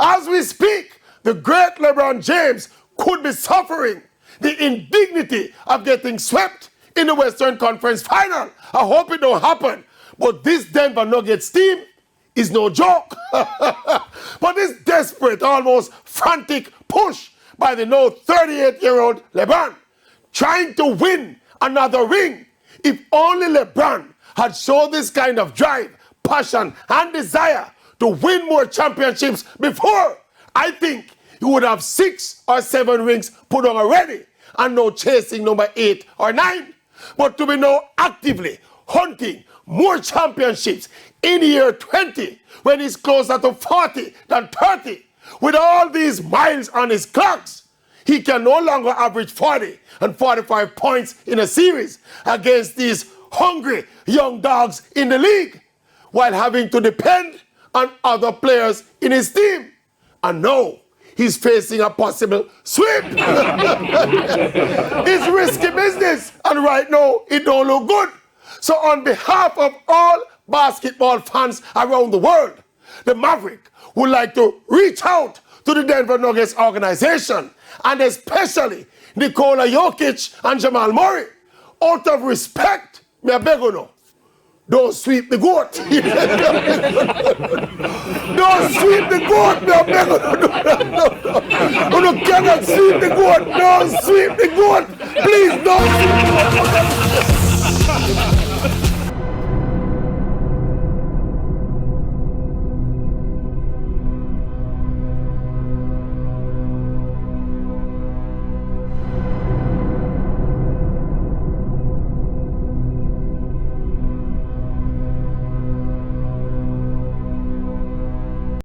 As we speak, the great Lebron James could be suffering the indignity of getting swept in the Western Conference Final. I hope it don't happen. But this Denver Nuggets team is no joke. But this desperate, almost frantic push by the now 38-year-old LeBron, trying to win another ring. If only LeBron had shown this kind of drive, passion, and desire to win more championships before, I think he would have 6 or 7 rings put on already and now chasing number 8 or 9. But to be now actively hunting more championships in year 20 when he's closer to 40 than 30, with all these miles on his clocks, he can no longer average 40 and 45 points in a series against these hungry young dogs in the league, while having to depend on other players in his team. And now he's facing a possible sweep. It's risky business, and right now it don't look good. So on behalf of all basketball fans around the world, the Maverick would like to reach out to the Denver Nuggets organization, and especially Nikola Jokic and Jamal Murray. Out of respect, me I beg you no, don't sweep the goat. Don't sweep the goat, me I beg you no. You cannot sweep the goat. Don't sweep the goat. Please don't sweep the goat.